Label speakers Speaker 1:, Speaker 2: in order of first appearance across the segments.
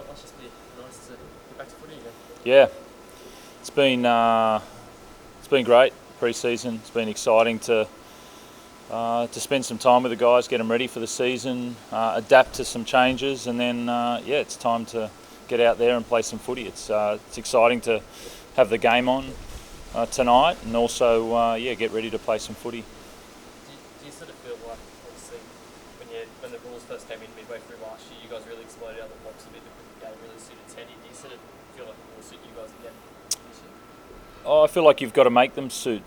Speaker 1: Must just be nice to get back to footy again.
Speaker 2: Yeah, it's been great pre-season. It's been exciting to spend some time with the guys, get them ready for the season, adapt to some changes, and then it's time to get out there and play some footy. It's exciting to have the game on tonight, and also get ready to play some footy.
Speaker 1: Do you sort of feel like, obviously, when the rules first came in midway through last year, you guys really exploded out the box a bit. The game really suited Teddy. Do you sort of feel like it will suit you guys again this year?
Speaker 2: Oh, I feel like you've got to make them suit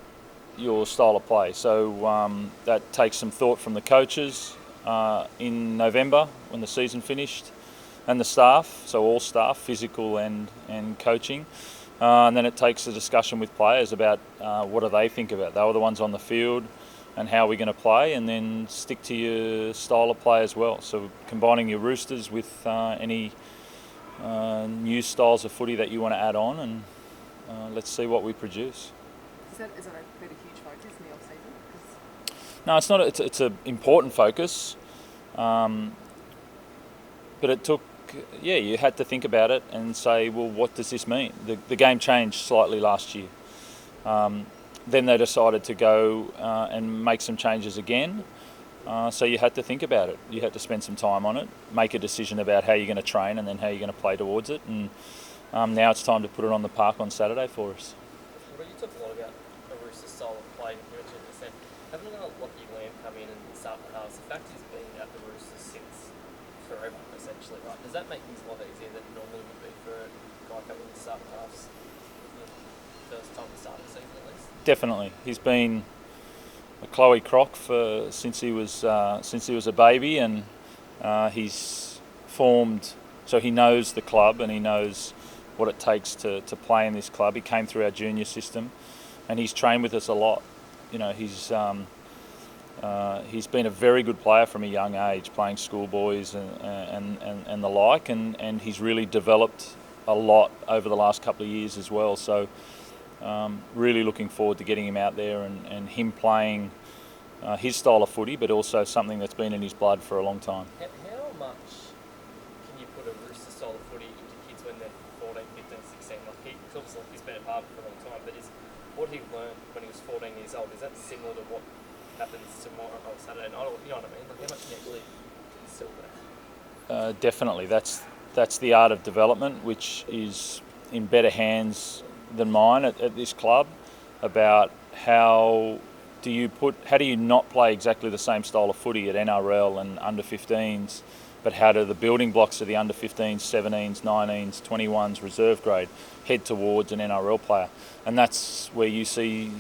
Speaker 2: your style of play. So that takes some thought from the coaches in November when the season finished, and the staff, so all staff, physical and coaching. And then it takes a discussion with players about what do they think about. They were the ones on the field, and how we're going to play, and then stick to your style of play as well. So combining your Roosters with any new styles of footy that you want to add on, and let's see what we produce.
Speaker 3: Is that been a huge focus in the off-season?
Speaker 2: No, it's not. It's an important focus, but it took. Yeah, you had to think about it and say, well, what does this mean? The game changed slightly last year. Then they decided to go and make some changes again. So you had to think about it. You had to spend some time on it, make a decision about how you're going to train and then how you're going to play towards it. And now it's time to put it on the park on Saturday for us.
Speaker 1: Well, you talk a lot about a Rooster style of play. You mentioned this. Having a Lockie Lamb come in and start the halves, the fact he's been at the Roosters since forever, essentially, right? Does that make things a lot easier than it normally would be for a guy coming in to start the halves the first time to start the season, at least?
Speaker 2: Definitely, he's been a Chloe Croc since he was a baby, and he's formed. So he knows the club and he knows what it takes to play in this club. He came through our junior system, and he's trained with us a lot. You know, he's been a very good player from a young age, playing schoolboys and the like, and he's really developed a lot over the last couple of years as well. So really looking forward to getting him out there and him playing his style of footy, but also something that's been in his blood for a long time.
Speaker 1: How much can you put a Rooster style of footy into kids when they're 14, 15, 16? Obviously he's been a part of it for a long time, but is what he learned when he was 14 years old, is that similar to what happens tomorrow or Saturday night? You know what I mean? Like, how much can you actually instill that?
Speaker 2: Definitely, that's the art of development, which is in better hands than mine at this club. About how do you not play exactly the same style of footy at NRL and under 15s, but how do the building blocks of the under 15s, 17s, 19s, 21s, reserve grade head towards an NRL player? And that's where you see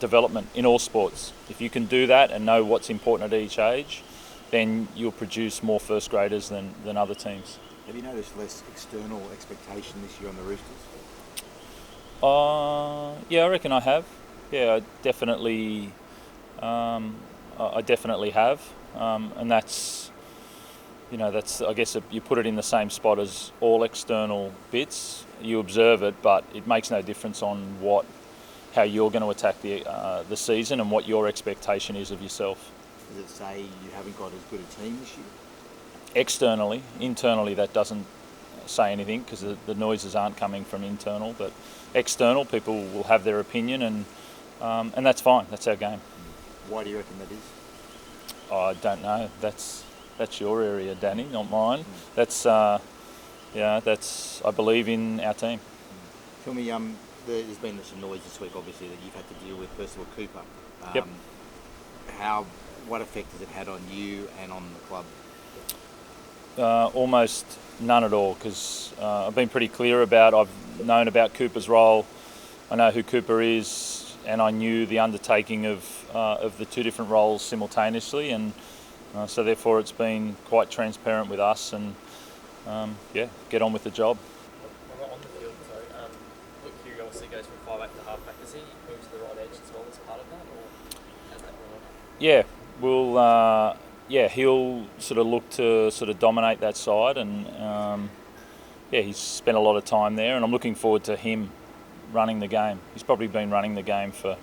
Speaker 2: development in all sports. If you can do that and know what's important at each age, then you'll produce more first graders than other teams.
Speaker 4: Have you noticed less external expectation this year on the Roosters?
Speaker 2: Yeah, I reckon I have. Yeah, I definitely have, and that's I guess you put it in the same spot as all external bits. You observe it, but it makes no difference on how you're going to attack the season and what your expectation is of yourself.
Speaker 4: Does it say you haven't got as good a team this year?
Speaker 2: Externally, internally that doesn't say anything because the noises aren't coming from internal, but external people will have their opinion, and that's fine. That's our game.
Speaker 4: Why do you reckon that is?
Speaker 2: I don't know. That's your area, Danny, not mine. That's I believe in our team.
Speaker 4: Tell me, there's been some noise this week, obviously, that you've had to deal with Percival Cooper.
Speaker 2: Yep.
Speaker 4: What effect has it had on you and on the club?
Speaker 2: Almost none at all, because I've been pretty clear I've known about Cooper's role. I know who Cooper is, and I knew the undertaking of the two different roles simultaneously, and so therefore it's been quite transparent with us, and get on with the job.
Speaker 1: On the field, sorry. Luke Keary obviously goes from 5'8" to half-back. Does he move to the right edge as well as part of that, or how's that going on?
Speaker 2: Yeah, he'll sort of look to sort of dominate that side, and he's spent a lot of time there, and I'm looking forward to him running the game. He's probably been running the game for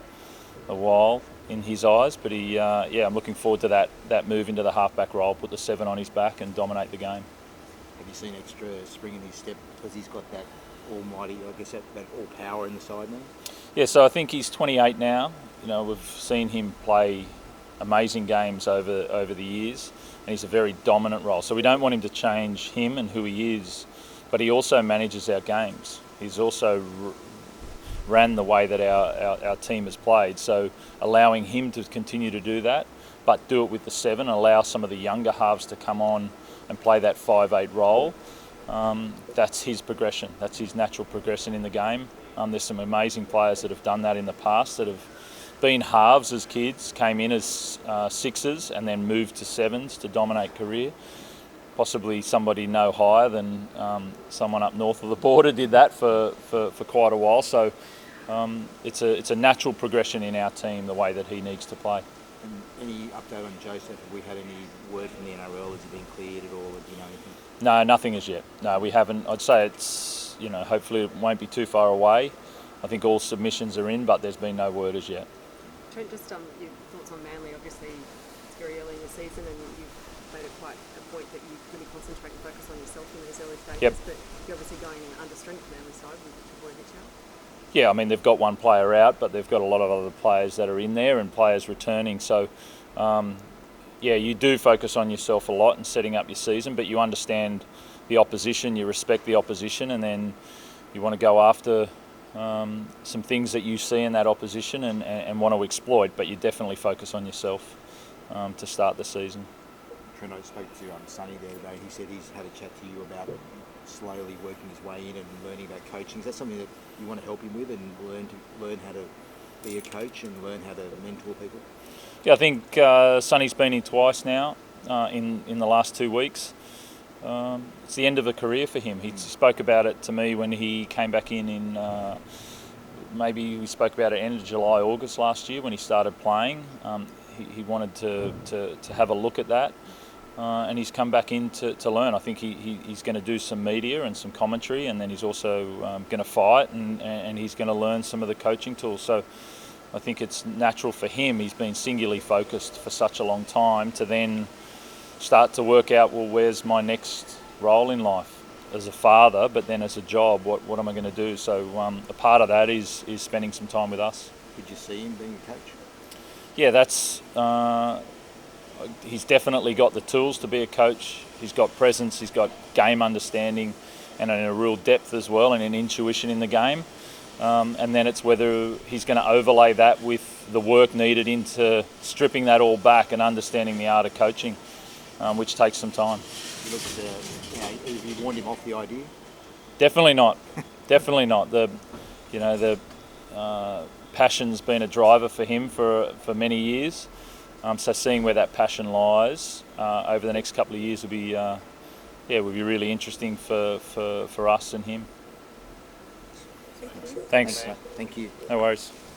Speaker 2: a while in his eyes, but I'm looking forward to that move into the halfback role, put the 7 on his back and dominate the game.
Speaker 4: you seen extra spring in his step because he's got that almighty, I guess, that all power in the side now?
Speaker 2: Yeah, so I think he's 28 now. You know, we've seen him play amazing games over the years, and he's a very dominant role. So we don't want him to change him and who he is, but he also manages our games. He's also ran the way that our team has played. So allowing him to continue to do that, but do it with the 7, allow some of the younger halves to come on and play that 5'8" role. That's his progression. That's his natural progression in the game. There's some amazing players that have done that in the past, that have been halves as kids, came in as 6s and then moved to 7s to dominate career. Possibly somebody no higher than someone up north of the border did that for quite a while. So it's a natural progression in our team, the way that he needs to play.
Speaker 4: And any update on Joseph? Have we had any word from the NRL? Has he been cleared at all? Do you know anything?
Speaker 2: No, nothing as yet. No, we haven't. I'd say it's, hopefully it won't be too far away. I think all submissions are in, but there's been no word as yet.
Speaker 3: Trent, just your thoughts on Manly. Obviously, it's very early in the season, and you've made it quite a point that you really concentrate and focus on yourself in those early stages.
Speaker 2: Yep.
Speaker 3: But you're obviously going under strength Manly side with Roy Mitchell.
Speaker 2: Yeah, I mean, they've got one player out, but they've got a lot of other players that are in there and players returning. So, you do focus on yourself a lot in setting up your season, but you understand the opposition, you respect the opposition, and then you want to go after some things that you see in that opposition and want to exploit, but you definitely focus on yourself to start the season.
Speaker 4: Trent, I spoke to Sonny the other day. He said he's had a chat to you about slowly working his way in and learning about coaching. Is that something that you want to help him with, and learn how to be a coach and learn how to mentor people?
Speaker 2: Yeah, I think Sonny's been in twice now in the last 2 weeks. It's the end of a career for him. He spoke about it to me when he came back in maybe we spoke about it end of July, August last year when he started playing. He wanted to have a look at that. And he's come back in to learn. I think he's going to do some media and some commentary, and then he's also going to fight and he's going to learn some of the coaching tools. So I think it's natural for him. He's been singularly focused for such a long time to then start to work out, well, where's my next role in life as a father, but then as a job, what am I going to do? So a part of that is spending some time with us.
Speaker 4: Did you see him being a coach?
Speaker 2: Yeah, that's... he's definitely got the tools to be a coach. He's got presence, he's got game understanding, and a real depth as well, and an intuition in the game. And then it's whether he's going to overlay that with the work needed into stripping that all back and understanding the art of coaching, which takes some time.
Speaker 4: He looks, have you warned him off the idea?
Speaker 2: Definitely not. Definitely not. The passion's been a driver for him for many years. So seeing where that passion lies over the next couple of years would be really interesting for us and him. Thanks.
Speaker 4: Thank you.
Speaker 2: No worries.